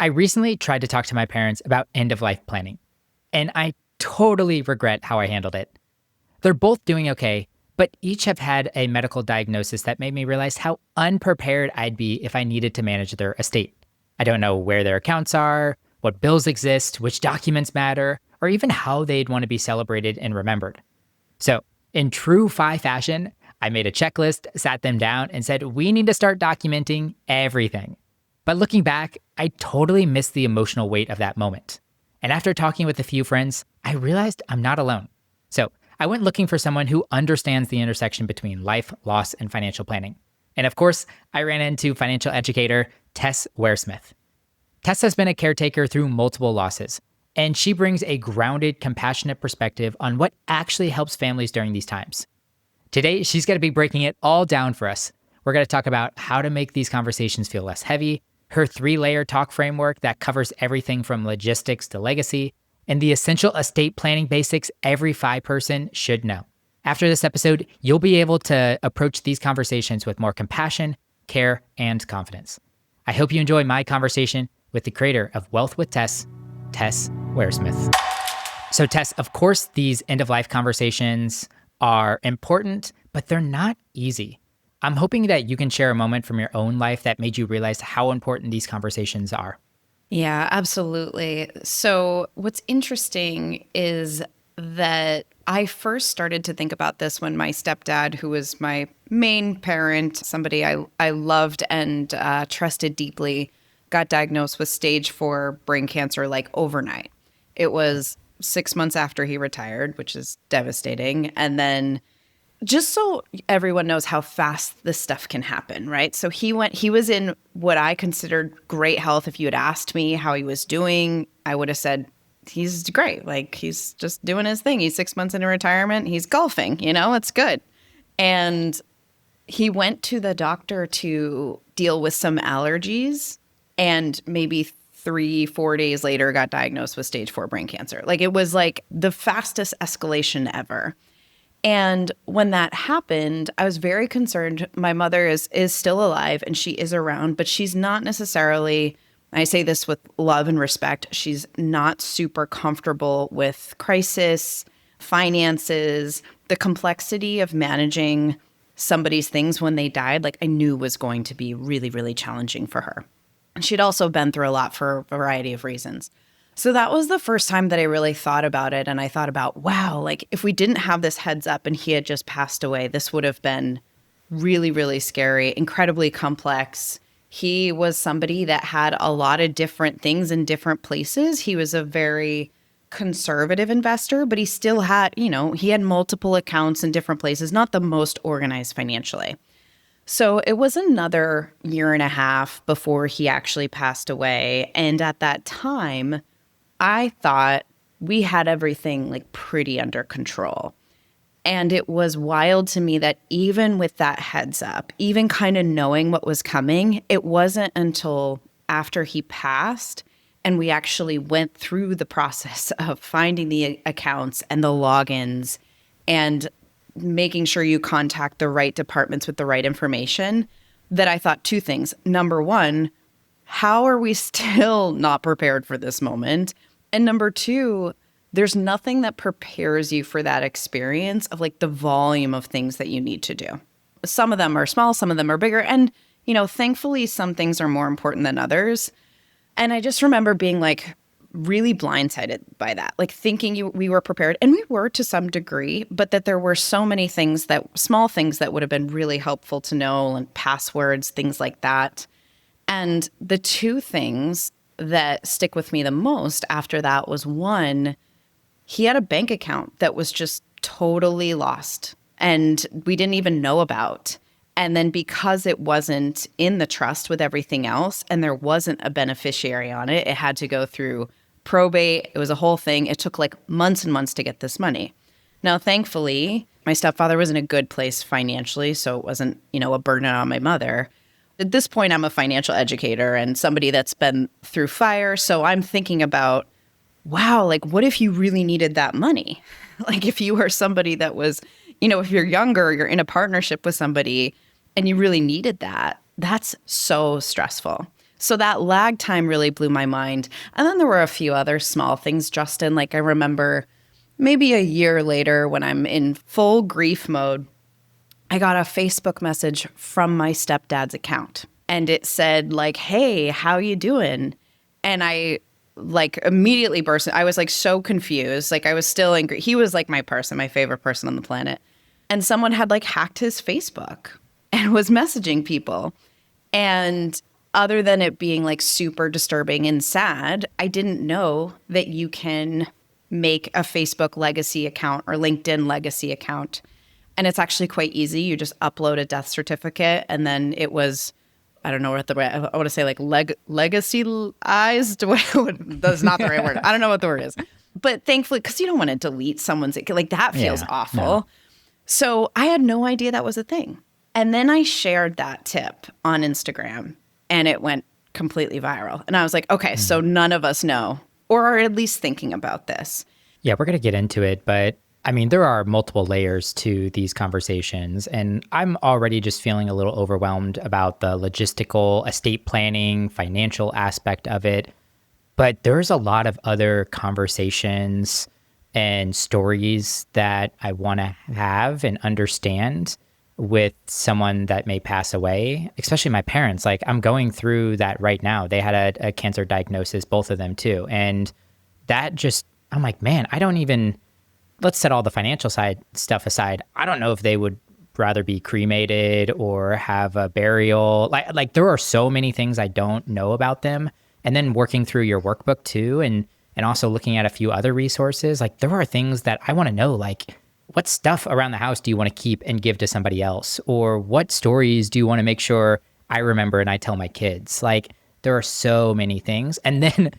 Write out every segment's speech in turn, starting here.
I recently tried to talk to my parents about end of life planning, and I totally regret how I handled it. They're both doing okay, but each have had a medical diagnosis that made me realize how unprepared I'd be if I needed to manage their estate. I don't know where their accounts are, what bills exist, which documents matter, or even how they'd want to be celebrated and remembered. So, in true Phi fashion, I made a checklist, sat them down, and said, we need to start documenting everything. But looking back, I totally missed the emotional weight of that moment. And after talking with a few friends, I realized I'm not alone. So I went looking for someone who understands the intersection between life, loss, and financial planning. And of course, I ran into financial educator Tess Waresmith. Tess has been a caretaker through multiple losses, and she brings a grounded, compassionate perspective on what actually helps families during these times. Today, she's going to be breaking it all down for us. We're going to talk about how to make these conversations feel less heavy, her 3-layer talk framework that covers everything from logistics to legacy, and the essential estate planning basics every Phi person should know. After this episode, you'll be able to approach these conversations with more compassion, care, and confidence. I hope you enjoy my conversation with the creator of Wealth with Tess, Tess Waresmith. So Tess, of course, these end-of-life conversations are important, but they're not easy. I'm hoping that you can share a moment from your own life that made you realize how important these conversations are. Yeah, absolutely. So what's interesting is that I first started to think about this when my stepdad, who was my main parent, somebody I loved and trusted deeply, got diagnosed with stage 4 brain cancer like overnight. It was 6 months after he retired, which is devastating. And then just so everyone knows how fast this stuff can happen, right? So he was in what I considered great health. If you had asked me how he was doing, I would have said, he's great. Like, he's just doing his thing. He's 6 months into retirement. He's golfing, it's good. And he went to the doctor to deal with some allergies, and maybe 3-4 days later got diagnosed with stage 4 brain cancer. Like, it was like the fastest escalation ever. And when that happened, I was very concerned. My mother is still alive and she is around, but she's not necessarily, I say this with love and respect, she's not super comfortable with crisis, finances, the complexity of managing somebody's things when they died, like I knew was going to be really, really challenging for her. And she'd also been through a lot for a variety of reasons. So that was the first time that I really thought about it. And I thought about, wow, like if we didn't have this heads up and he had just passed away, this would have been really, really scary, incredibly complex. He was somebody that had a lot of different things in different places. He was a very conservative investor, but he still had, he had multiple accounts in different places, not the most organized financially. So it was another 1.5 years before he actually passed away. And at that time, I thought we had everything like pretty under control. And it was wild to me that even with that heads up, even kind of knowing what was coming, it wasn't until after he passed and we actually went through the process of finding the accounts and the logins and making sure you contact the right departments with the right information that I thought 2 things. Number 1, how are we still not prepared for this moment? And number 2, there's nothing that prepares you for that experience of like the volume of things that you need to do. Some of them are small, some of them are bigger. And, thankfully, some things are more important than others. And I just remember being like really blindsided by that, like thinking we were prepared. And we were to some degree, but that there were so many things small things that would have been really helpful to know, and passwords, things like that. And the 2 things that stick with me the most after that was, 1, he had a bank account that was just totally lost and we didn't even know about. And then because it wasn't in the trust with everything else and there wasn't a beneficiary on it, it had to go through probate. It was a whole thing. It took like months and months to get this money. Now, thankfully, my stepfather was in a good place financially, so it wasn't, a burden on my mother. At this point, I'm a financial educator and somebody that's been through fire. So I'm thinking about, wow, like what if you really needed that money? Like if you were somebody that was, if you're younger, you're in a partnership with somebody and you really needed that, that's so stressful. So that lag time really blew my mind. And then there were a few other small things, Justin. Like I remember maybe a year later when I'm in full grief mode, I got a Facebook message from my stepdad's account. And it said like, hey, how you doing? And I like immediately burst. I was like so confused. Like I was still angry. He was like my person, my favorite person on the planet. And someone had like hacked his Facebook and was messaging people. And other than it being like super disturbing and sad, I didn't know that you can make a Facebook legacy account or LinkedIn legacy account. And it's actually quite easy. You just upload a death certificate and then it was, I don't know what I want to say like legacyized. That's not the right word. I don't know what the word is. But thankfully, because you don't want to delete someone's, like that feels awful. No. So I had no idea that was a thing. And then I shared that tip on Instagram and it went completely viral. And I was like, okay, so none of us know or are at least thinking about this. Yeah, we're going to get into it, but I mean, there are multiple layers to these conversations, and I'm already just feeling a little overwhelmed about the logistical, estate planning, financial aspect of it. But there's a lot of other conversations and stories that I want to have and understand with someone that may pass away, especially my parents. Like I'm going through that right now. They had a cancer diagnosis, both of them too. And that just, I'm like, man, I don't even, let's set all the financial side stuff aside. I don't know if they would rather be cremated or have a burial. Like there are so many things I don't know about them. And then working through your workbook too, and also looking at a few other resources, like there are things that I want to know, like what stuff around the house do you want to keep and give to somebody else? Or what stories do you want to make sure I remember and I tell my kids? Like there are so many things. And then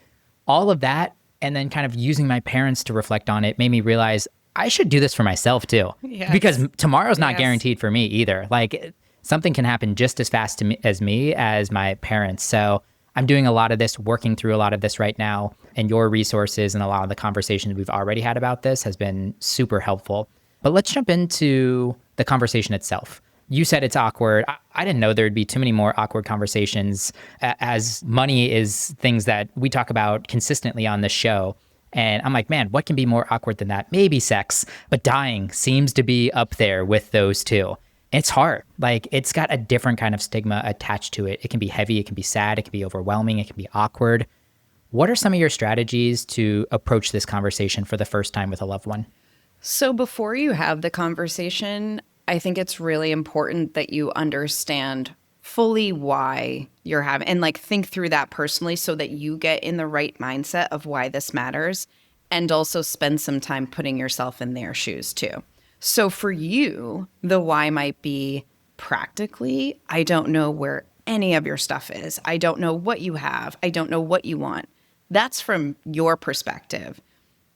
all of that, and then kind of using my parents to reflect on it made me realize I should do this for myself too. Yes. Because tomorrow's not guaranteed for me either. Like something can happen just as fast to me as my parents. So I'm doing a lot of this, working through a lot of this right now. And your resources and a lot of the conversations we've already had about this has been super helpful. But let's jump into the conversation itself. You said it's awkward. I didn't know there'd be too many more awkward conversations, as money is things that we talk about consistently on this show. And I'm like, man, what can be more awkward than that? Maybe sex, but dying seems to be up there with those two. It's hard. Like it's got a different kind of stigma attached to it. It can be heavy, it can be sad, it can be overwhelming, it can be awkward. What are some of your strategies to approach this conversation for the first time with a loved one? So before you have the conversation, I think it's really important that you understand fully why you're having, and like think through that personally so that you get in the right mindset of why this matters, and also spend some time putting yourself in their shoes too. So for you, the why might be practically, I don't know where any of your stuff is. I don't know what you have. I don't know what you want. That's from your perspective.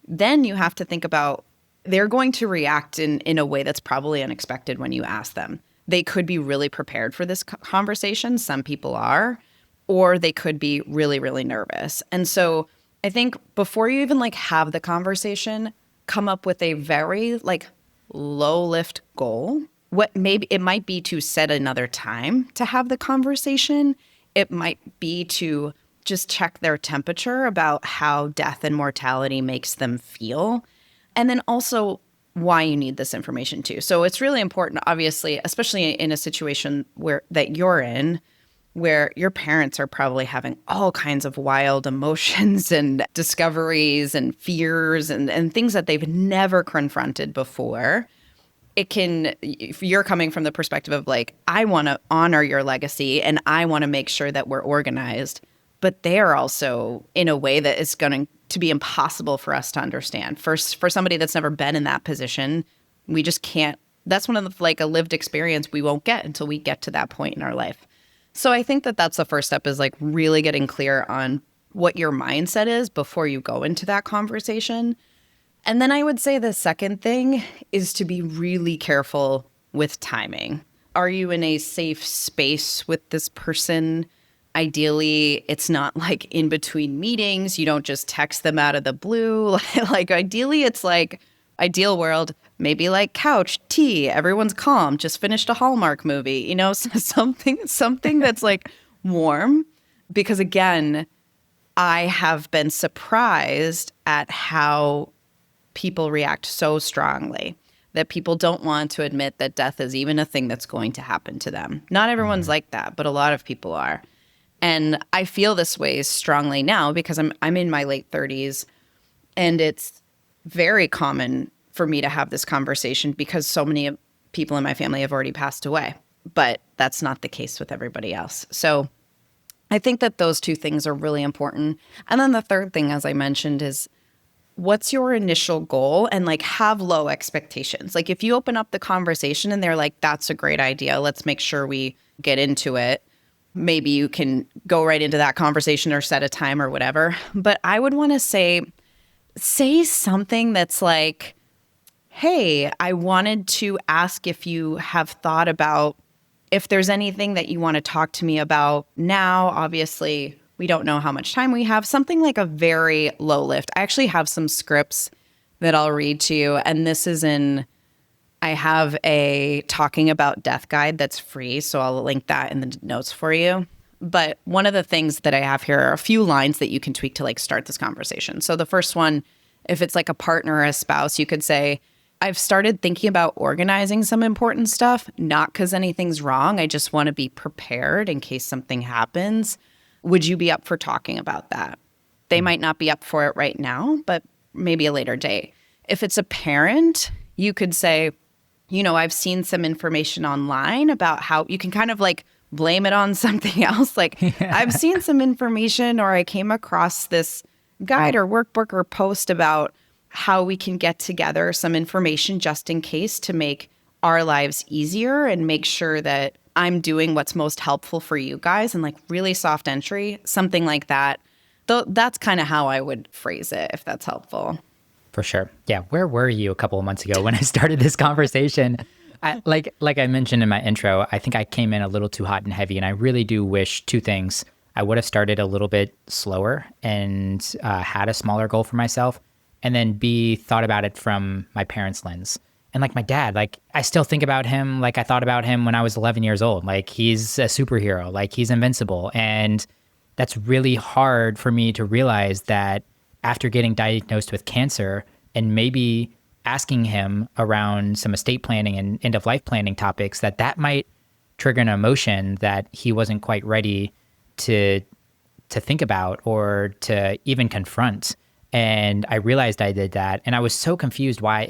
Then you have to think about, they're going to react in a way that's probably unexpected when you ask them. They could be really prepared for this conversation. Some people are, or they could be really, really nervous. And so I think before you even like have the conversation, come up with a very like low lift goal. What maybe it might be to set another time to have the conversation. It might be to just check their temperature about how death and mortality makes them feel. And then also why you need this information too. So it's really important, obviously, especially in a situation that you're in, where your parents are probably having all kinds of wild emotions and discoveries and fears and things that they've never confronted before. It can, if you're coming from the perspective of like, I want to honor your legacy and I want to make sure that we're organized, but they're also in a way that is going to be impossible for us to understand. For somebody that's never been in that position, we just can't. That's one of the, like a lived experience we won't get until we get to that point in our life. So I think that that's the first step, is like really getting clear on what your mindset is before you go into that conversation. And then I would say the second thing is to be really careful with timing. Are you in a safe space with this person? Ideally, it's not like in between meetings. You don't just text them out of the blue. Like ideally, it's like ideal world, maybe like couch, tea, everyone's calm, just finished a Hallmark movie, you know, something that's like warm. Because again, I have been surprised at how people react so strongly, that people don't want to admit that death is even a thing that's going to happen to them. Not everyone's like that, but a lot of people are. And I feel this way strongly now because I'm in my late 30s, and it's very common for me to have this conversation because so many people in my family have already passed away. But that's not the case with everybody else. So I think that those two things are really important. And then the third thing, as I mentioned, is what's your initial goal, and like have low expectations. Like if you open up the conversation and they're like, that's a great idea, let's make sure we get into it. Maybe you can go right into that conversation or set a time or whatever. But I would want to say something that's like, hey, I wanted to ask if you have thought about if there's anything that you want to talk to me about now. Obviously, we don't know how much time we have. Something like a very low lift. I actually have some scripts that I'll read to you. And this is I have a talking about death guide that's free. So I'll link that in the notes for you. But one of the things that I have here are a few lines that you can tweak to like start this conversation. So the first one, if it's like a partner or a spouse, you could say, I've started thinking about organizing some important stuff, not because anything's wrong. I just want to be prepared in case something happens. Would you be up for talking about that? They might not be up for it right now, but maybe a later date. If it's a parent, you could say, I've seen some information online about how you can kind of like blame it on something else. Like I've seen some information, or I came across this guide or workbook or post about how we can get together some information just in case to make our lives easier and make sure that I'm doing what's most helpful for you guys, and like really soft entry, something like that. Though that's kind of how I would phrase it, if that's helpful. For sure. Yeah. Where were you a couple of months ago when I started this conversation? Like I mentioned in my intro, I think I came in a little too hot and heavy, and I really do wish two things. I would have started a little bit slower and had a smaller goal for myself, and then B, thought about it from my parents' lens. And like my dad, like I still think about him like I thought about him when I was 11 years old. Like he's a superhero, like he's invincible. And that's really hard for me to realize that after getting diagnosed with cancer and maybe asking him around some estate planning and end of life planning topics, that might trigger an emotion that he wasn't quite ready to think about or to even confront. And I realized I did that. And I was so confused why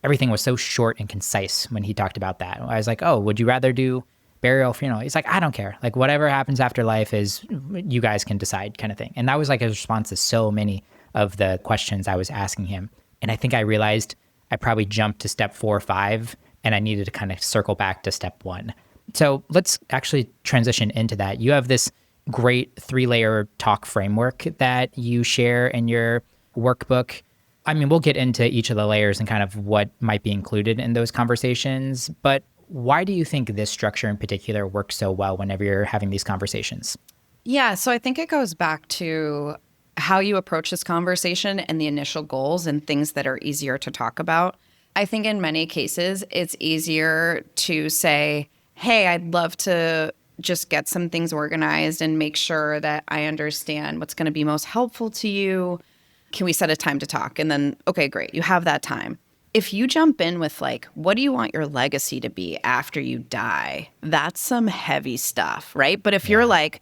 everything was so short and concise when he talked about that. I was like, oh, would you rather do burial, funeral? He's like, I don't care. Like whatever happens after life is you guys can decide, kind of thing. And that was like a response to so many of the questions I was asking him. And I think I realized I probably jumped to step 4 or 5, and I needed to kind of circle back to step 1. So let's actually transition into that. You have this great 3-layer talk framework that you share in your workbook. I mean, we'll get into each of the layers and kind of what might be included in those conversations, but why do you think this structure in particular works so well whenever you're having these conversations? Yeah, so I think it goes back to how you approach this conversation and the initial goals and things that are easier to talk about. I think in many cases, it's easier to say, hey, I'd love to just get some things organized and make sure that I understand what's going to be most helpful to you. Can we set a time to talk? And then, okay, great, you have that time. If you jump in with like, what do you want your legacy to be after you die? That's some heavy stuff, right? But if you're like,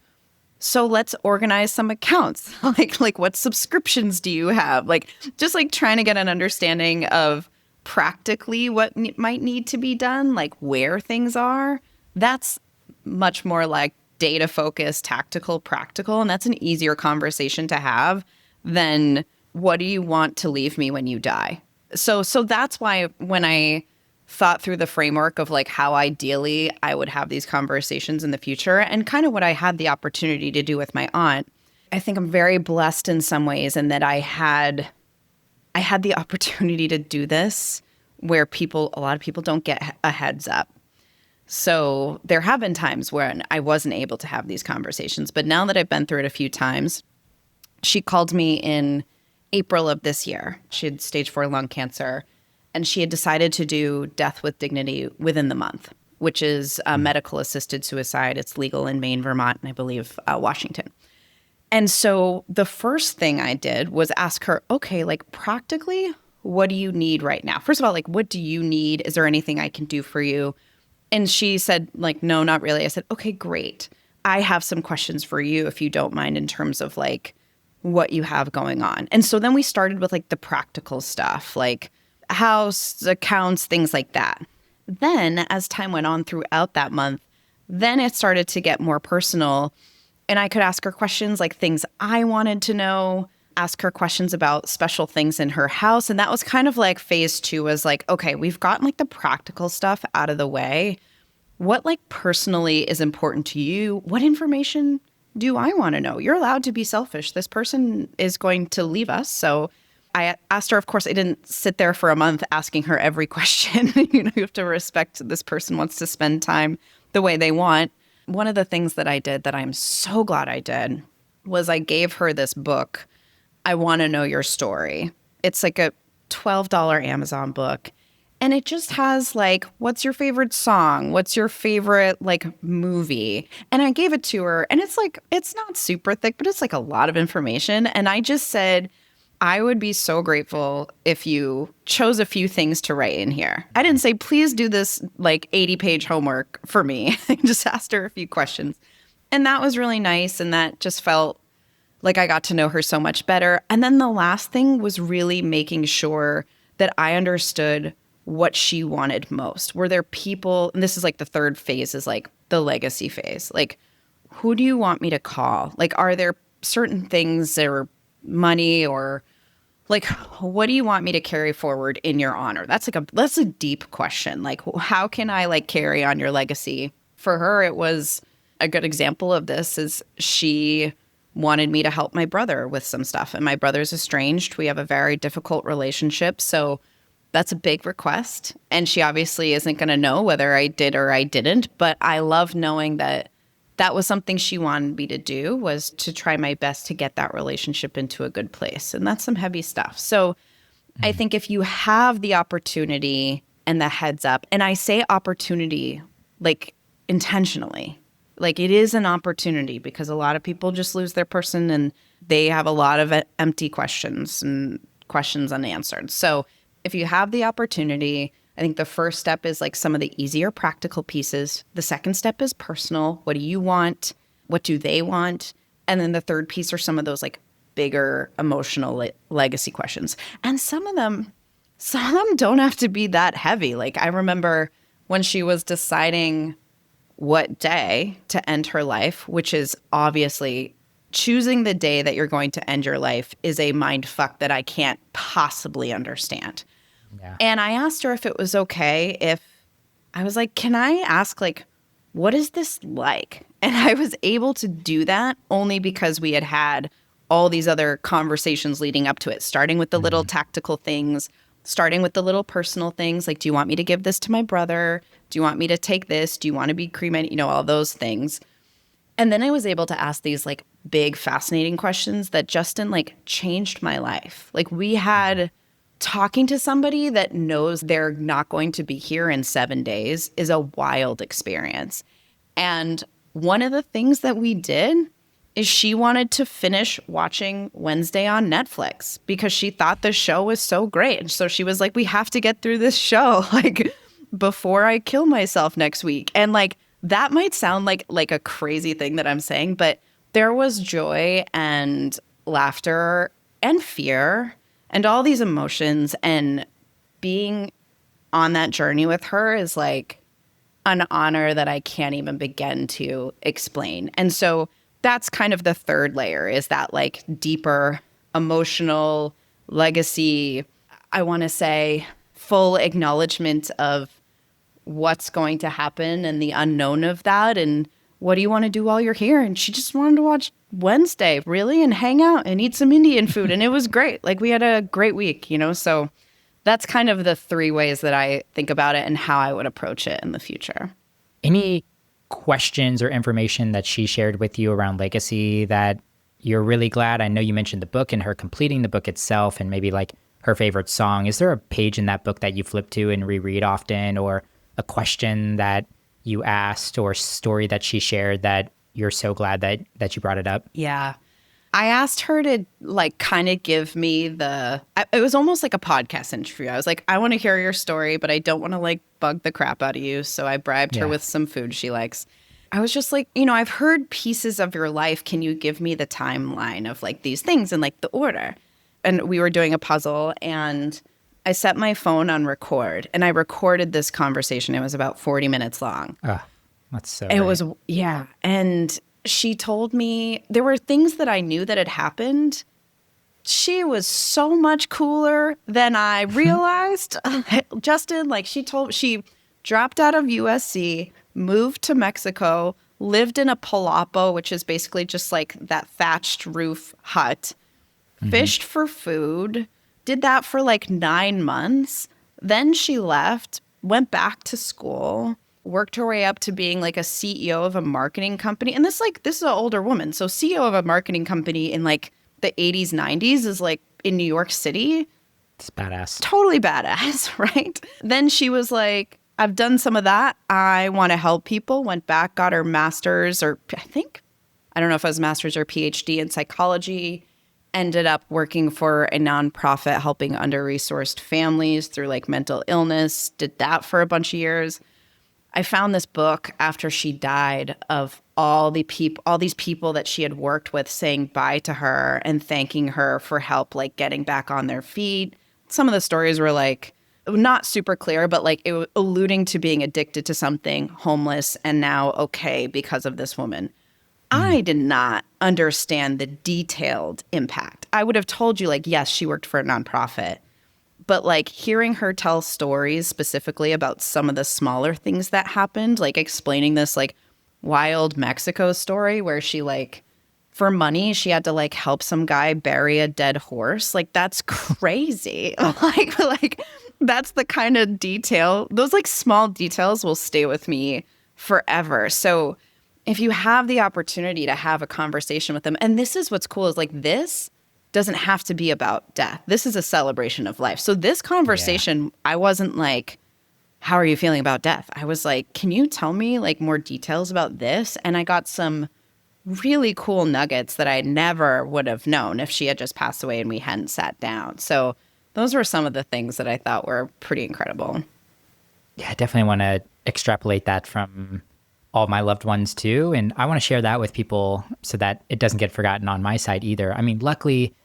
so let's organize some accounts, like what subscriptions do you have? Like just like trying to get an understanding of practically what might need to be done, like where things are. That's much more like data focused, tactical, practical. And that's an easier conversation to have than what do you want to leave me when you die? So that's why when I thought through the framework of like how ideally I would have these conversations in the future and kind of what I had the opportunity to do with my aunt, I think I'm very blessed in some ways in that I had the opportunity to do this where a lot of people don't get a heads up. So there have been times when I wasn't able to have these conversations, but now that I've been through it a few times, she called me in April of this year. She had stage 4 lung cancer, and she had decided to do death with dignity within the month, which is medical assisted suicide. It's legal in Maine, Vermont, and I believe Washington. And so the first thing I did was ask her, okay, like practically, what do you need right now? First of all, like, what do you need? Is there anything I can do for you? And she said, like, no, not really. I said, okay, great. I have some questions for you, if you don't mind, in terms of like what you have going on. And so then we started with like the practical stuff, like house, accounts, things like that. Then as time went on throughout that month, then it started to get more personal. And I could ask her questions like things I wanted to know, ask her questions about special things in her house. And that was kind of like phase 2 was like, okay, we've gotten like the practical stuff out of the way. What like personally is important to you? What information do I want to know? You're allowed to be selfish. This person is going to leave us. So I asked her, of course, I didn't sit there for a month asking her every question. You have to respect this person wants to spend time the way they want. One of the things that I did that I'm so glad I did was I gave her this book, I Want to Know Your Story. It's like a $12 Amazon book. And it just has like, what's your favorite song? What's your favorite like movie? And I gave it to her and it's like, it's not super thick, but it's like a lot of information. And I just said, I would be so grateful if you chose a few things to write in here. I didn't say, please do this like 80-page homework for me. I just asked her a few questions. And that was really nice. And that just felt like I got to know her so much better. And then the last thing was really making sure that I understood what she wanted most. Were there people, and this is like the third phase is like the legacy phase. Like, who do you want me to call? Like, are there certain things or money or like, what do you want me to carry forward in your honor? That's a deep question. Like, how can I like carry on your legacy? For her, it was a good example of this is she wanted me to help my brother with some stuff. And my brother's estranged. We have a very difficult relationship. So that's a big request. And she obviously isn't going to know whether I did or I didn't. But I love knowing that that was something she wanted me to do, was to try my best to get that relationship into a good place. And that's some heavy stuff. So I think if you have the opportunity and the heads up, and I say opportunity like intentionally, like it is an opportunity because a lot of people just lose their person and they have a lot of empty questions and questions unanswered. So if you have the opportunity, I think the first step is like some of the easier practical pieces. The second step is personal. What do you want? What do they want? And then the third piece are some of those like bigger emotional legacy questions. And some of them don't have to be that heavy. Like I remember when she was deciding what day to end her life, which is obviously choosing the day that you're going to end your life is a mind fuck that I can't possibly understand. Yeah. And I asked her if it was okay if I was like, can I ask like, what is this like? And I was able to do that only because we had all these other conversations leading up to it, starting with the little tactical things, starting with the little personal things. Like, do you want me to give this to my brother? Do you want me to take this? Do you want to be cremated? All those things. And then I was able to ask these like big, fascinating questions that Justin like changed my life. Like we had talking to somebody that knows they're not going to be here in 7 days is a wild experience. And one of the things that we did is she wanted to finish watching Wednesday on Netflix because she thought the show was so great. And so she was like, we have to get through this show like before I kill myself next week. And like that might sound like a crazy thing that I'm saying, but there was joy and laughter and fear and all these emotions, and being on that journey with her is like an honor that I can't even begin to explain. And so that's kind of the third layer, is that like deeper emotional legacy, I want to say full acknowledgement of what's going to happen and the unknown of that. And what do you want to do while you're here? And she just wanted to watch Wednesday, really, and hang out and eat some Indian food. And it was great. Like we had a great week, so that's kind of the 3 ways that I think about it and how I would approach it in the future. Any questions or information that she shared with you around legacy that you're really glad? I know you mentioned the book and her completing the book itself and maybe like her favorite song. Is there a page in that book that you flip to and reread often, or a question that you asked or story that she shared that you're so glad that you brought it up? Yeah. I asked her to like kind of give me it was almost like a podcast interview. I was like, I want to hear your story, but I don't want to like bug the crap out of you. So I bribed her Yeah. with some food she likes. I was just like, you know, I've heard pieces of your life. Can you give me the timeline of like these things and like the order? And we were doing a puzzle and I set my phone on record and I recorded this conversation. It was about 40 minutes long. That's so It right. was, yeah. And she told me there were things that I knew that had happened. She was so much cooler than I realized. Justin, like she dropped out of USC, moved to Mexico, lived in a palapa, which is basically just like that thatched roof hut, fished for food, did that for like 9 months. Then she left, went back to school, worked her way up to being like a CEO of a marketing company. And this is an older woman. So CEO of a marketing company in like the 80s, 90s is like in New York City. It's badass. Totally badass, right? Then she was like, I've done some of that. I want to help people. Went back, got her master's or I don't know if it was master's or PhD in psychology. Ended up working for a nonprofit helping under-resourced families through like mental illness. Did that for a bunch of years. I found this book after she died of all these people that she had worked with saying bye to her and thanking her for help, like getting back on their feet. Some of the stories were like not super clear, but like it was alluding to being addicted to something, homeless, and now okay because of this woman. I did not understand the detailed impact. I would have told you like, yes, she worked for a nonprofit. But like hearing her tell stories specifically about some of the smaller things that happened, like explaining this like wild Mexico story where she like for money, she had to like help some guy bury a dead horse. Like that's crazy. like that's the kind of detail. Those like small details will stay with me forever. So if you have the opportunity to have a conversation with them, and this is what's cool is like this doesn't have to be about death. This is a celebration of life. So this conversation, I wasn't like, how are you feeling about death? I was like, can you tell me like more details about this? And I got some really cool nuggets that I never would have known if she had just passed away and we hadn't sat down. So those were some of the things that I thought were pretty incredible. Yeah, I definitely want to extrapolate that from all my loved ones too. And I want to share that with people so that it doesn't get forgotten on my side either. I mean, luckily,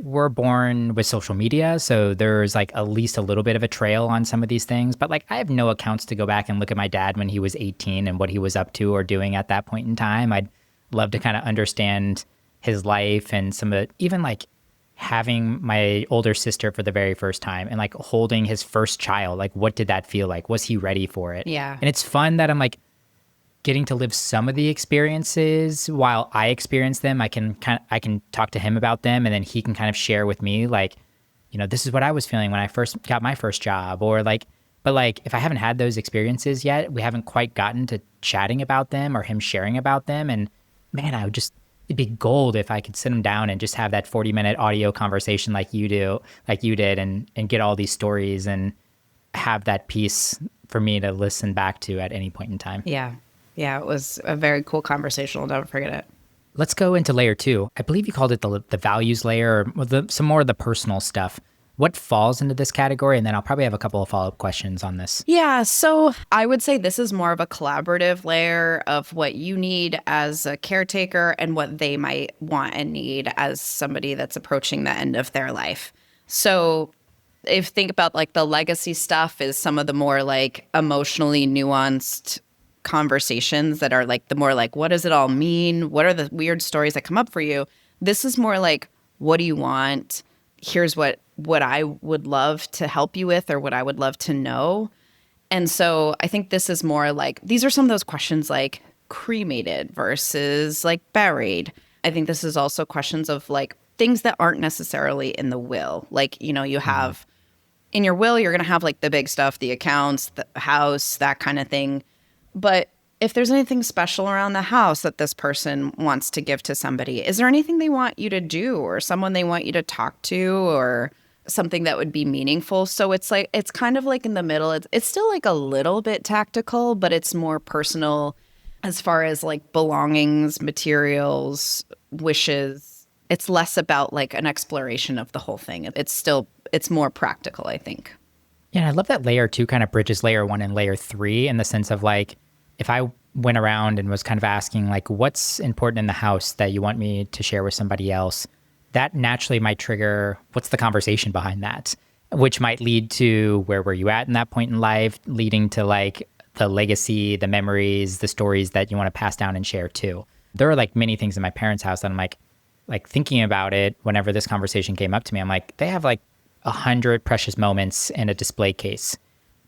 we're born with social media, so there's like at least a little bit of a trail on some of these things. But like, I have no accounts to go back and look at my dad when he was 18 and what he was up to or doing at that point in time. I'd love to kind of understand his life and some of even like having my older sister for the very first time and like holding his first child. Like, what did that feel like? Was he ready for it? Yeah. And it's fun that I'm like getting to live some of the experiences while I experience them. I can talk to him about them, and then he can kind of share with me like, you know, this is what I was feeling when I first got my first job, or like, but like if I haven't had those experiences yet, we haven't quite gotten to chatting about them or him sharing about them. And man, it'd be gold if I could sit him down and just have that 40-minute audio conversation like you did, and get all these stories and have that piece for me to listen back to at any point in time. Yeah. Yeah, it was a very cool conversation. I'll never forget it. Let's go into layer 2. I believe you called it the values layer, or some more of the personal stuff. What falls into this category? And then I'll probably have a couple of follow-up questions on this. Yeah, so I would say this is more of a collaborative layer of what you need as a caretaker and what they might want and need as somebody that's approaching the end of their life. So if you think about like the legacy stuff is some of the more like emotionally nuanced conversations that are like the more like, what does it all mean? What are the weird stories that come up for you? This is more like, what do you want? Here's what I would love to help you with, or what I would love to know. And so I think this is more like, these are some of those questions like cremated versus like buried. I think this is also questions of like things that aren't necessarily in the will. Like, you know, you have in your will, you're going to have like the big stuff, the accounts, the house, that kind of thing. But if there's anything special around the house that this person wants to give to somebody, is there anything they want you to do or someone they want you to talk to or something that would be meaningful. So it's like, it's kind of like in the middle. It's still like a little bit tactical, but it's more personal as far as like belongings, materials, wishes. It's less about like an exploration of the whole thing. It's more practical, I think. Yeah, I love that layer 2 kind of bridges layer 1 and layer 3 in the sense of like, if I went around and was kind of asking like, what's important in the house that you want me to share with somebody else, that naturally might trigger what's the conversation behind that, which might lead to where were you at in that point in life, leading to like the legacy, the memories, the stories that you want to pass down and share too. There are like many things in my parents' house that I'm like thinking about it whenever this conversation came up to me. I'm like, they have like 100 precious moments in a display case.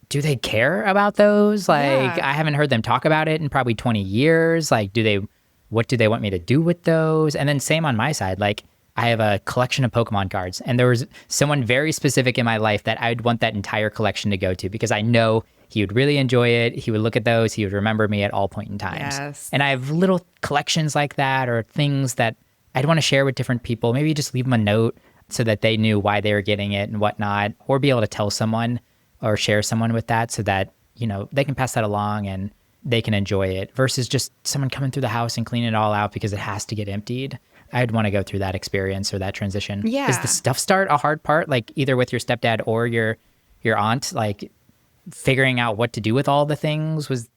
Do they care about those? Like, Yeah. I haven't heard them talk about it in probably 20 years. Like, what do they want me to do with those? And then same on my side. Like, I have a collection of Pokemon cards, and there was someone very specific in my life that I'd want that entire collection to go to because I know he would really enjoy it. He would look at those. He would remember me at all point in times. Yes. And I have little collections like that or things that I'd want to share with different people. Maybe just leave them a note so that they knew why they were getting it and whatnot, or be able to tell someone or share someone with that so that, you know, they can pass that along and they can enjoy it versus just someone coming through the house and cleaning it all out because it has to get emptied. I'd want to go through that experience or that transition. Yeah. Is the stuff start a hard part, like either with your stepdad or your aunt, like figuring out what to do with all the things? Was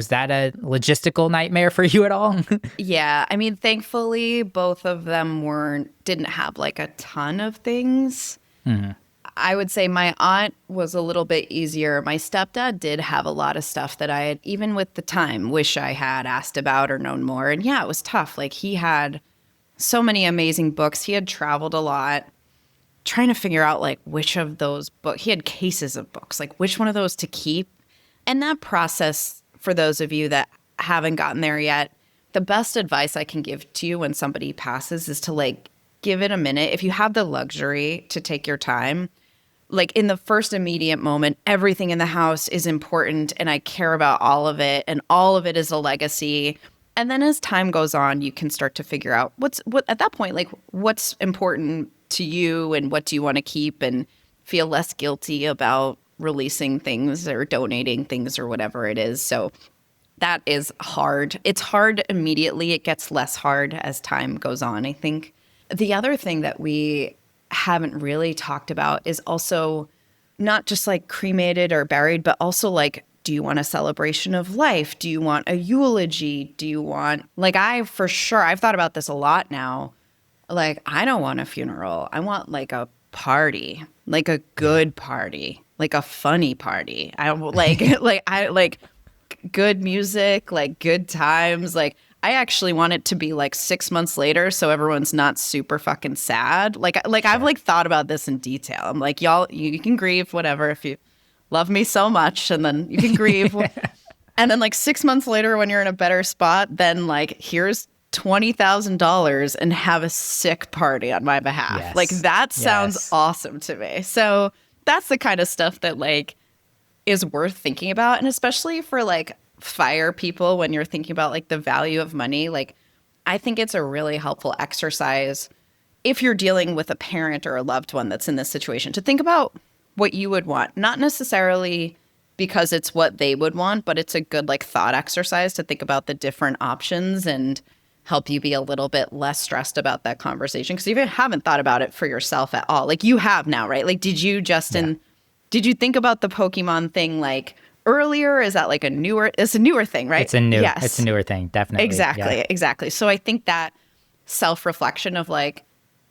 that a logistical nightmare for you at all? Yeah, I mean, thankfully, both of them didn't have like a ton of things. I would say my aunt was a little bit easier. My stepdad did have a lot of stuff that I had, even with the time, wish I had asked about or known more. And yeah, it was tough. Like he had so many amazing books. He had traveled a lot, trying to figure out like which of those books. He had cases of books, like which one of those to keep. And that process, for those of you that haven't gotten there yet, the best advice I can give to you when somebody passes is to like give it a minute. If you have the luxury to take your time, like in the first immediate moment, everything in the house is important and I care about all of it and all of it is a legacy. And then as time goes on, you can start to figure out what at that point, like what's important to you and what do you want to keep and feel less guilty about releasing things or donating things or whatever it is. So that is hard. It's hard immediately. It gets less hard as time goes on, I think. The other thing that we haven't really talked about is also not just like cremated or buried, but also like, do you want a celebration of life? Do you want a eulogy? Do you want, like, I've thought about this a lot now. Like, I don't want a funeral. I want like a party, like a good party, like a funny party. I don't like, I like good music, like good times. Like, I actually want it to be like 6 months later so everyone's not super fucking sad. Like I've like thought about this in detail. I'm like, y'all, you can grieve, whatever, if you love me so much, and then you can grieve. And then like 6 months later when you're in a better spot, then like here's $20,000 and have a sick party on my behalf. Yes. Like that sounds Yes. awesome to me. So that's the kind of stuff that like is worth thinking about. And especially for like fire people, when you're thinking about like the value of money, like I think it's a really helpful exercise if you're dealing with a parent or a loved one that's in this situation to think about what you would want, not necessarily because it's what they would want, but it's a good like thought exercise to think about the different options and help you be a little bit less stressed about that conversation. Because you haven't thought about it for yourself at all. Like you have now, right? Like did you, Justin, did you think about the Pokemon thing like earlier? Is that like it's a newer thing, right? It's a newer thing, definitely. Exactly. So I think that self-reflection of like,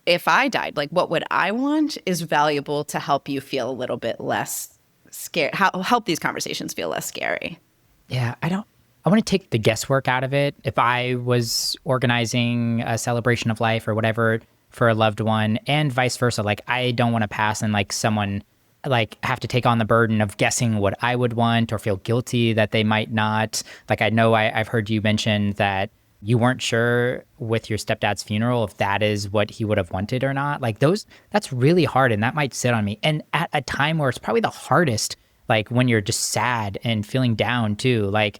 if I died, like what would I want is valuable to help you feel a little bit less scared, help these conversations feel less scary. Yeah, I want to take the guesswork out of it. If I was organizing a celebration of life or whatever for a loved one and vice versa, like I don't want to pass and like someone like have to take on the burden of guessing what I would want or feel guilty that they might not. Like I know I've heard you mention that you weren't sure with your stepdad's funeral if that is what he would have wanted or not. Like that's really hard and that might sit on me. And at a time where it's probably the hardest, like when you're just sad and feeling down too, like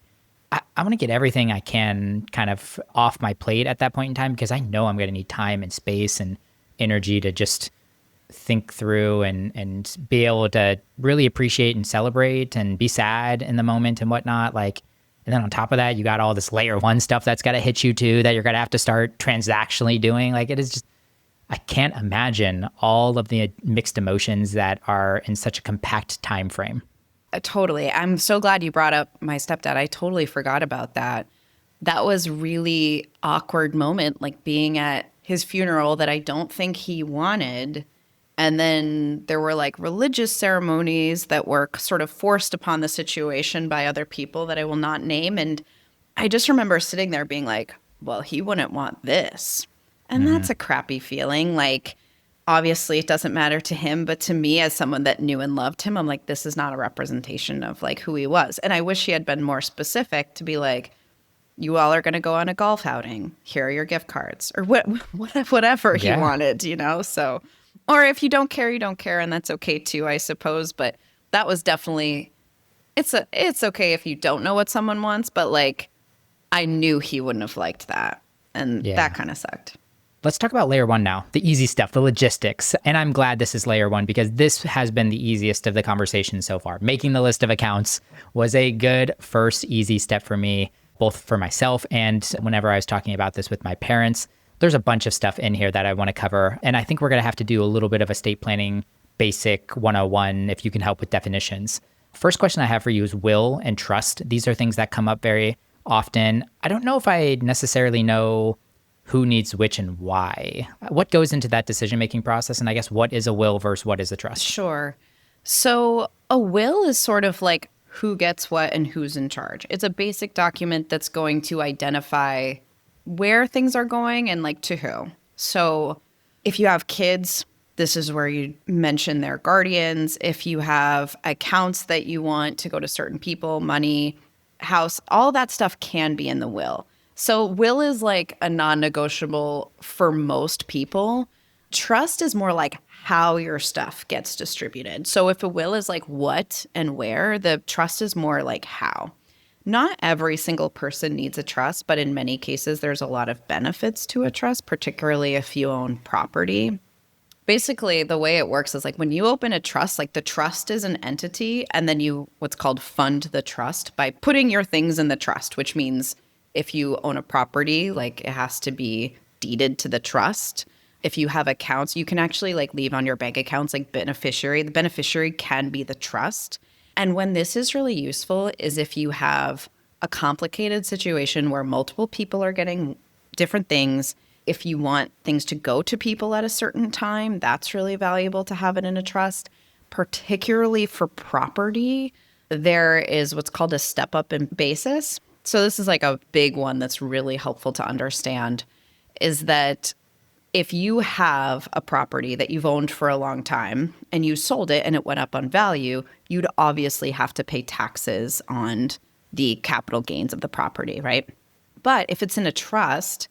I want to get everything I can kind of off my plate at that point in time because I know I'm going to need time and space and energy to just think through and be able to really appreciate and celebrate and be sad in the moment and whatnot. Like, and then on top of that, you got all this layer one stuff that's got to hit you too, that you're going to have to start transactionally doing. Like, it is just, I can't imagine all of the mixed emotions that are in such a compact time frame. Totally. I'm so glad you brought up my stepdad. I totally forgot about that. That was really awkward moment, like being at his funeral that I don't think he wanted. And then there were like religious ceremonies that were sort of forced upon the situation by other people that I will not name. And I just remember sitting there being like, well, he wouldn't want this. And that's a crappy feeling. Like, obviously it doesn't matter to him, but to me as someone that knew and loved him, I'm like, this is not a representation of like who he was. And I wish he had been more specific to be like, you all are going to go on a golf outing. Here are your gift cards, or whatever he wanted, you know? So, or if you don't care, you don't care. And that's okay too, I suppose. But that was definitely, it's okay if you don't know what someone wants, but like, I knew he wouldn't have liked that. And that kind of sucked. Let's talk about layer one now, the easy stuff, the logistics. And I'm glad this is layer one because this has been the easiest of the conversation so far. Making the list of accounts was a good first easy step for me, both for myself and whenever I was talking about this with my parents. There's a bunch of stuff in here that I want to cover. And I think we're going to have to do a little bit of estate planning basic 101 if you can help with definitions. First question I have for you is will and trust. These are things that come up very often. I don't know if I necessarily know who needs which and why. What goes into that decision-making process? And I guess what is a will versus what is a trust? Sure. So a will is sort of like who gets what and who's in charge. It's a basic document that's going to identify where things are going and like to who. So if you have kids, this is where you mention their guardians. If you have accounts that you want to go to certain people, money, house, all that stuff can be in the will. So will is like a non-negotiable for most people. Trust is more like how your stuff gets distributed. So if a will is like what and where, the trust is more like how. Not every single person needs a trust, but in many cases, there's a lot of benefits to a trust, particularly if you own property. Basically, the way it works is like when you open a trust, like the trust is an entity, and then you what's called fund the trust by putting your things in the trust, which means if you own a property, like it has to be deeded to the trust. If you have accounts, you can actually like leave on your bank accounts like beneficiary. The beneficiary can be the trust. And when this is really useful is if you have a complicated situation where multiple people are getting different things. If you want things to go to people at a certain time, that's really valuable to have it in a trust. Particularly for property, there is what's called a step up in basis. So this is like a big one that's really helpful to understand is that if you have a property that you've owned for a long time and you sold it and it went up on value, you'd obviously have to pay taxes on the capital gains of the property, right? But if it's in a trust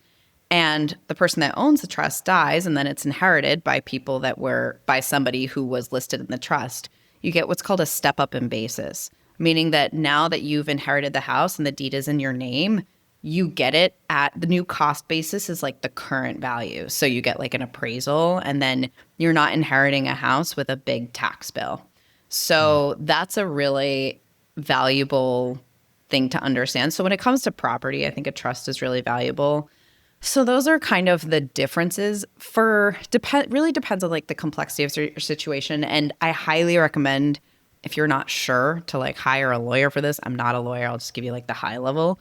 and the person that owns the trust dies and then it's inherited by people that were by somebody who was listed in the trust, you get what's called a step up in basis, meaning that now that you've inherited the house and the deed is in your name, you get it at the new cost basis is like the current value. So you get like an appraisal and then you're not inheriting a house with a big tax bill. So that's a really valuable thing to understand. So when it comes to property, I think a trust is really valuable. So those are kind of the differences really depends on like the complexity of your situation. And I highly recommend if you're not sure to like hire a lawyer for this. I'm not a lawyer. I'll just give you like the high level.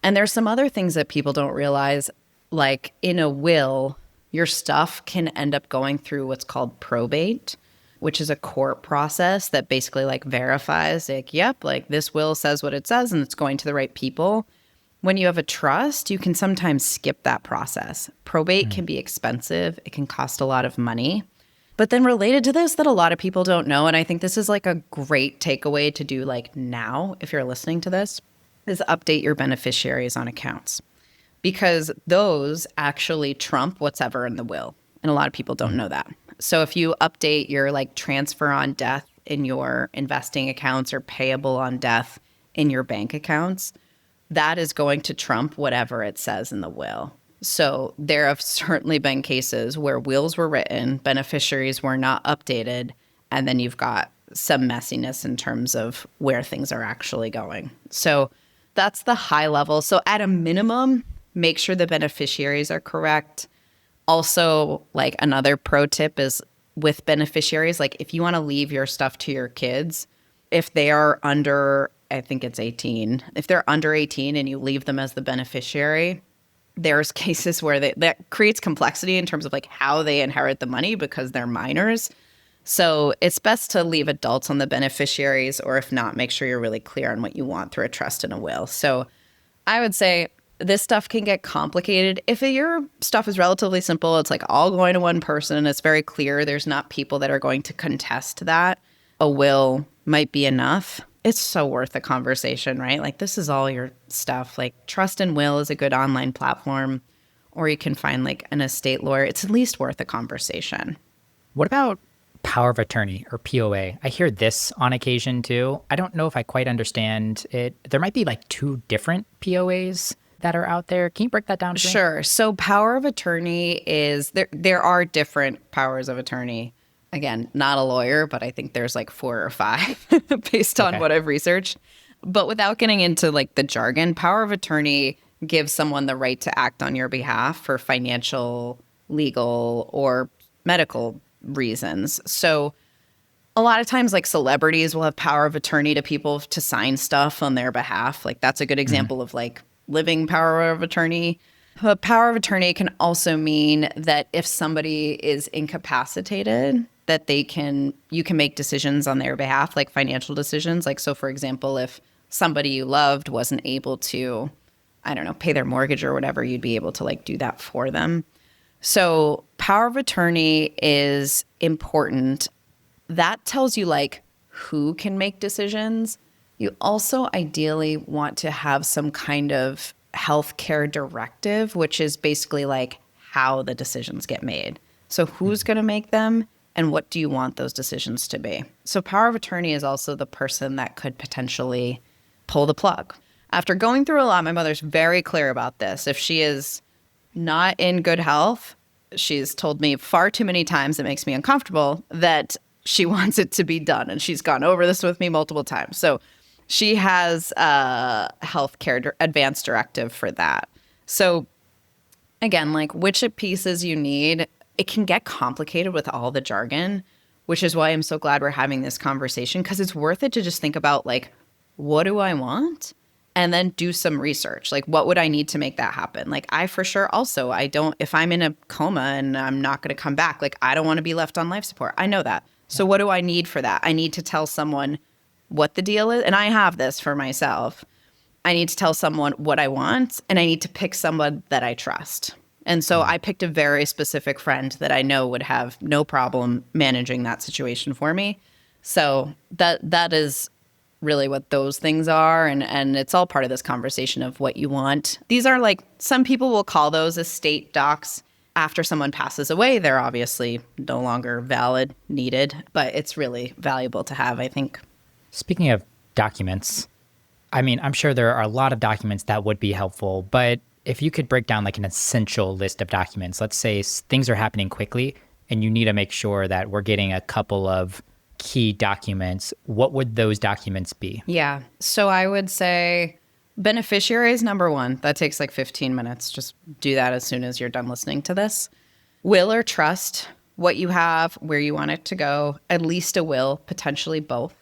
And there's some other things that people don't realize, like in a will, your stuff can end up going through what's called probate, which is a court process that basically like verifies like, yep, like this will says what it says and it's going to the right people. When you have a trust, you can sometimes skip that process. Probate can be expensive. It can cost a lot of money. But then related to this that a lot of people don't know, and I think this is like a great takeaway to do like now if you're listening to this, is update your beneficiaries on accounts. Because those actually trump what's ever in the will. And a lot of people don't know that. So if you update your like transfer on death in your investing accounts or payable on death in your bank accounts, that is going to trump whatever it says in the will. So there have certainly been cases where wills were written, beneficiaries were not updated, and then you've got some messiness in terms of where things are actually going. So that's the high level. So at a minimum, make sure the beneficiaries are correct. Also, like another pro tip is with beneficiaries, like if you want to leave your stuff to your kids, if they are under, I think it's 18, if they're under 18 and you leave them as the beneficiary, there's cases where that creates complexity in terms of like how they inherit the money because they're minors. So it's best to leave adults on the beneficiaries, or if not, make sure you're really clear on what you want through a trust and a will. So I would say this stuff can get complicated. If your stuff is relatively simple, it's like all going to one person, and it's very clear there's not people that are going to contest that, a will might be enough. It's so worth the conversation, right? Like this is all your stuff. Like Trust and Will is a good online platform, or you can find like an estate lawyer. It's at least worth a conversation. What about power of attorney or POA? I hear this on occasion too. I don't know if I quite understand it. There might be like two different POAs that are out there. Can you break that down to me? Sure. So power of attorney is there are different powers of attorney. Again, not a lawyer, but I think there's like 4 or 5 based on what I've researched. But without getting into like the jargon, power of attorney gives someone the right to act on your behalf for financial, legal, or medical reasons. So a lot of times like celebrities will have power of attorney to people to sign stuff on their behalf. Like that's a good example of like living power of attorney. But power of attorney can also mean that if somebody is incapacitated, that you can make decisions on their behalf, like financial decisions. Like, so for example, if somebody you loved wasn't able to, I don't know, pay their mortgage or whatever, you'd be able to like do that for them. So power of attorney is important. That tells you like who can make decisions. You also ideally want to have some kind of healthcare directive, which is basically like how the decisions get made. So who's going to make them and what do you want those decisions to be? So power of attorney is also the person that could potentially pull the plug. After going through a lot, my mother's very clear about this. If she is not in good health, she's told me far too many times it makes me uncomfortable that she wants it to be done. And she's gone over this with me multiple times. So she has a healthcare advance directive for that. So again, like which pieces you need, it can get complicated with all the jargon, which is why I'm so glad we're having this conversation, because it's worth it to just think about like, what do I want? And then do some research. Like, what would I need to make that happen? Like, I for sure also, if I'm in a coma and I'm not going to come back, like, I don't want to be left on life support. I know that. So what do I need for that? I need to tell someone what the deal is. And I have this for myself. I need to tell someone what I want, and I need to pick someone that I trust. And so I picked a very specific friend that I know would have no problem managing that situation for me. So that is really what those things are. And it's all part of this conversation of what you want. These are like, some people will call those estate docs. After someone passes away, they're obviously no longer valid, needed, but it's really valuable to have, I think. Speaking of documents, I mean, I'm sure there are a lot of documents that would be helpful, but if you could break down like an essential list of documents, let's say things are happening quickly and you need to make sure that we're getting a couple of key documents, what would those documents be? Yeah. So I would say beneficiary is number one. That takes like 15 minutes. Just do that as soon as you're done listening to this. Will or trust, what you have, where you want it to go, at least a will, potentially both.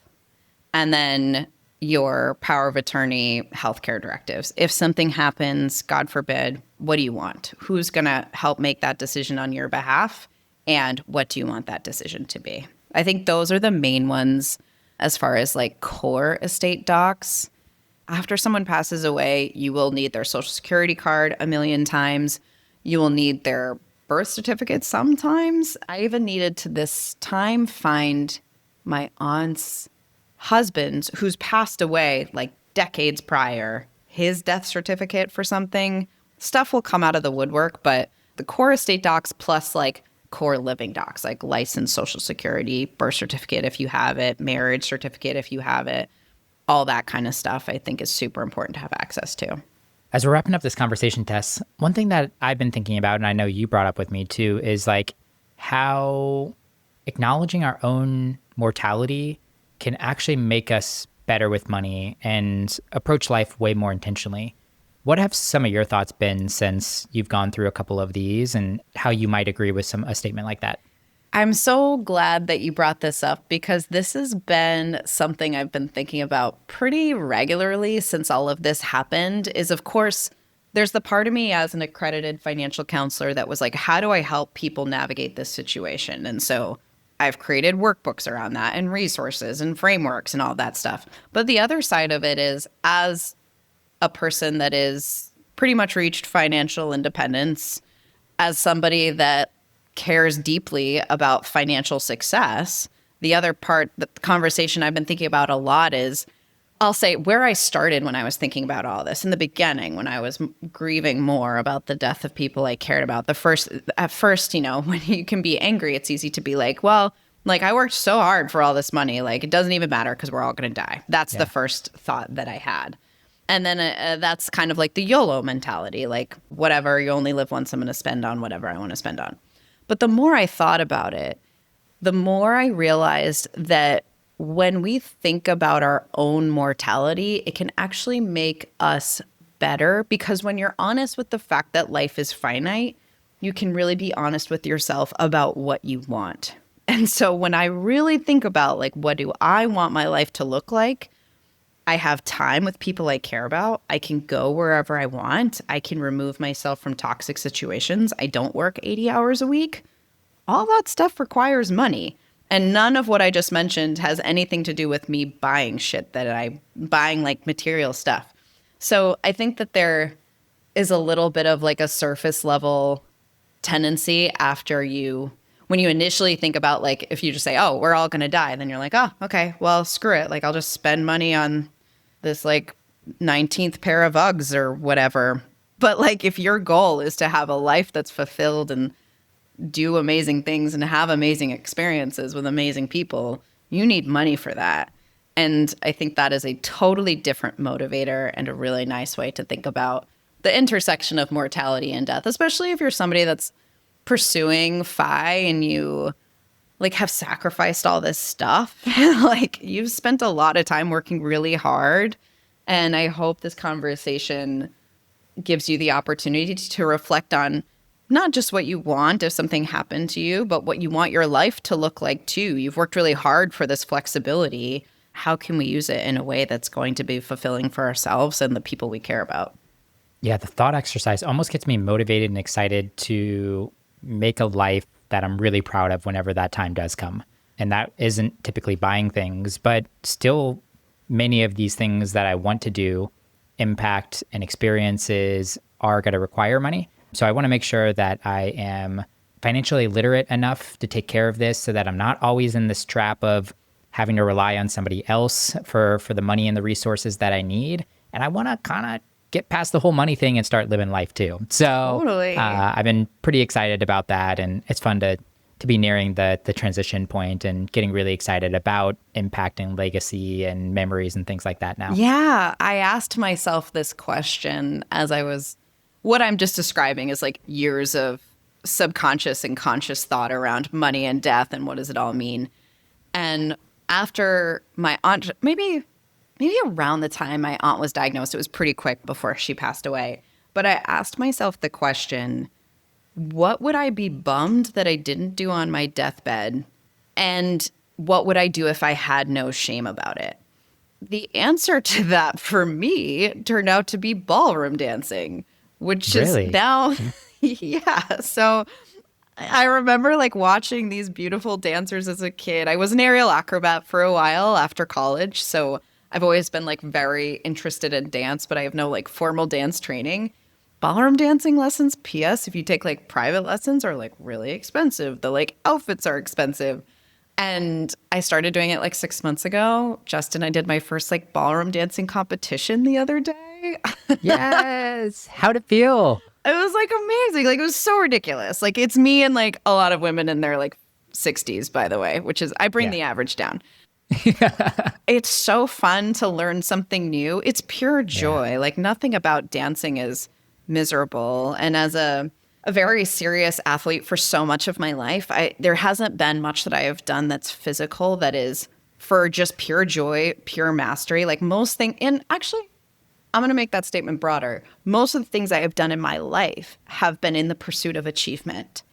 And then your power of attorney, healthcare directives. If something happens, God forbid, what do you want? Who's going to help make that decision on your behalf? And what do you want that decision to be? I think those are the main ones as far as like core estate docs. After someone passes away, you will need their social security card a million times. You will need their birth certificate sometimes. I even needed to this time find my aunt's husband who's passed away like decades prior, his death certificate for something. Stuff will come out of the woodwork, but the core estate docs plus like core living docs, like licensed social security, birth certificate if you have it, marriage certificate if you have it, all that kind of stuff I think is super important to have access to. As we're wrapping up this conversation, Tess, one thing that I've been thinking about, and I know you brought up with me too, is like how acknowledging our own mortality can actually make us better with money and approach life way more intentionally. What have some of your thoughts been since you've gone through a couple of these, and how you might agree with a statement like that? I'm so glad that you brought this up because this has been something I've been thinking about pretty regularly since all of this happened. Is, of course, there's the part of me as an accredited financial counselor that was like, how do I help people navigate this situation? And so I've created workbooks around that and resources and frameworks and all that stuff. But the other side of it is, as a person that is pretty much reached financial independence, as somebody that cares deeply about financial success, the other part, the conversation I've been thinking about a lot is, I'll say where I started when I was thinking about all this in the beginning, when I was grieving more about the death of people I cared about. At first, when you can be angry, it's easy to be like, well, like I worked so hard for all this money, like it doesn't even matter because we're all going to die. That's the first thought that I had. And then that's kind of like the YOLO mentality, like whatever, you only live once, I'm going to spend on whatever I want to spend on. But the more I thought about it, the more I realized that when we think about our own mortality, it can actually make us better, because when you're honest with the fact that life is finite, you can really be honest with yourself about what you want. And so when I really think about like, what do I want my life to look like? I have time with people I care about. I can go wherever I want. I can remove myself from toxic situations. I don't work 80 hours a week. All that stuff requires money. And none of what I just mentioned has anything to do with me buying shit buying like material stuff. So I think that there is a little bit of like a surface level tendency when you initially think about like, if you just say, oh, we're all going to die, then you're like, oh, okay, well, screw it. Like I'll just spend money on this like 19th pair of Uggs or whatever. But like, if your goal is to have a life that's fulfilled and do amazing things and have amazing experiences with amazing people, you need money for that. And I think that is a totally different motivator and a really nice way to think about the intersection of mortality and death, especially if you're somebody that's pursuing FI and you like have sacrificed all this stuff. Like you've spent a lot of time working really hard. And I hope this conversation gives you the opportunity to reflect on not just what you want if something happened to you, but what you want your life to look like too. You've worked really hard for this flexibility. How can we use it in a way that's going to be fulfilling for ourselves and the people we care about? Yeah, the thought exercise almost gets me motivated and excited to make a life that I'm really proud of whenever that time does come. And that isn't typically buying things, but still many of these things that I want to do, impact and experiences, are going to require money. So I want to make sure that I am financially literate enough to take care of this so that I'm not always in this trap of having to rely on somebody else for the money and the resources that I need. And I want to kind of get past the whole money thing and start living life too. So totally. I've been pretty excited about that. And it's fun to be nearing the transition point and getting really excited about impacting legacy and memories and things like that now. Yeah, I asked myself this question what I'm just describing is like years of subconscious and conscious thought around money and death and what does it all mean. And after my aunt, maybe around the time my aunt was diagnosed, it was pretty quick before she passed away. But I asked myself the question, what would I be bummed that I didn't do on my deathbed? And what would I do if I had no shame about it? The answer to that for me turned out to be ballroom dancing, which Really? is now, yeah. So I remember like watching these beautiful dancers as a kid. I was an aerial acrobat for a while after college. So I've always been like very interested in dance, but I have no like formal dance training. Ballroom dancing lessons, PS, if you take like private lessons, are like really expensive. The like outfits are expensive. And I started doing it like 6 months ago. Justin, I did my first like ballroom dancing competition the other day. Yes. How'd it feel? It was like amazing. Like it was so ridiculous. Like it's me and like a lot of women in their like 60s, by the way, which is, I bring the average down. It's so fun to learn something new. It's pure joy. Like nothing about dancing is miserable. And as a very serious athlete for so much of my life, there hasn't been much that I have done that's physical that is for just pure joy, pure mastery. Like most things, and actually, I'm going to make that statement broader. Most of the things I have done in my life have been in the pursuit of achievement,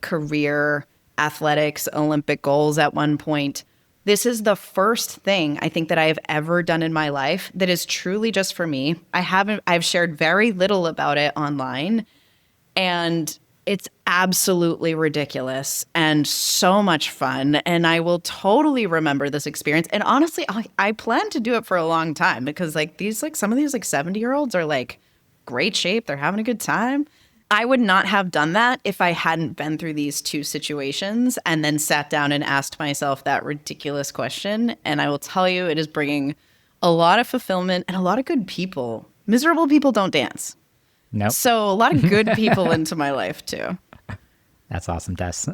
career, athletics, Olympic goals at one point. This is the first thing I think that I have ever done in my life that is truly just for me. I've shared very little about it online, and it's absolutely ridiculous and so much fun. And I will totally remember this experience. And honestly, I plan to do it for a long time because some of these 70-year-olds are like great shape. They're having a good time. I would not have done that if I hadn't been through these two situations and then sat down and asked myself that ridiculous question. And I will tell you, it is bringing a lot of fulfillment and a lot of good people. Miserable people don't dance. Nope. So a lot of good people into my life too. That's awesome, Tess.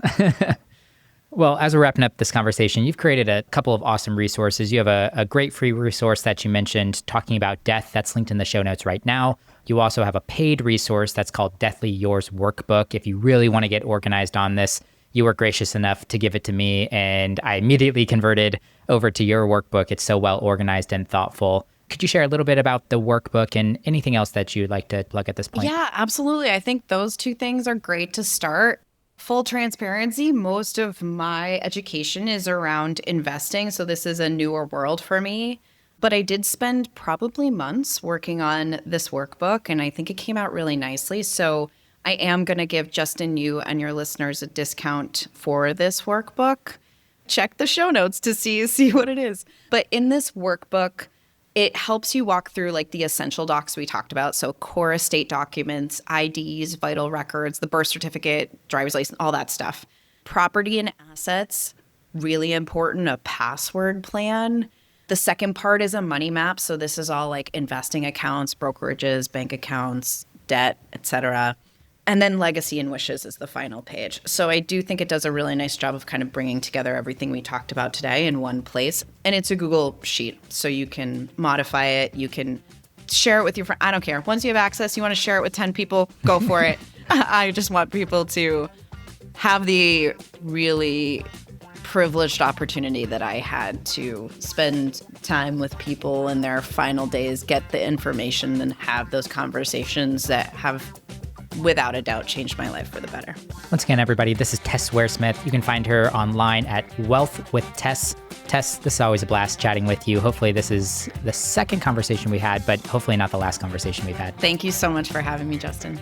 Well, as we're wrapping up this conversation, you've created a couple of awesome resources. You have a great free resource that you mentioned talking about death that's linked in the show notes right now. You also have a paid resource that's called Deathly Yours Workbook. If you really want to get organized on this, you were gracious enough to give it to me, and I immediately converted over to your workbook. It's so well organized and thoughtful. Could you share a little bit about the workbook and anything else that you'd like to plug at this point? Yeah, absolutely. I think those two things are great to start. Full transparency, most of my education is around investing. So this is a newer world for me. But I did spend probably months working on this workbook, and I think it came out really nicely. So I am going to give Justin, you and your listeners a discount for this workbook. Check the show notes to see what it is. But in this workbook, it helps you walk through like the essential docs we talked about. So core estate documents, IDs, vital records, the birth certificate, driver's license, all that stuff. Property and assets, really important, a password plan. The second part is a money map. So this is all like investing accounts, brokerages, bank accounts, debt, etc. And then legacy and wishes is the final page. So I do think it does a really nice job of kind of bringing together everything we talked about today in one place. And it's a Google Sheet, so you can modify it. You can share it with your friend. I don't care. Once you have access, you want to share it with 10 people, go for it. I just want people to have the really privileged opportunity that I had to spend time with people in their final days, get the information, and have those conversations that have without a doubt changed my life for the better. Once again, everybody, this is Tess Waresmith. You can find her online at Wealth with Tess. Tess, this is always a blast chatting with you. Hopefully this is the second conversation we had, but hopefully not the last conversation we've had. Thank you so much for having me, Justin.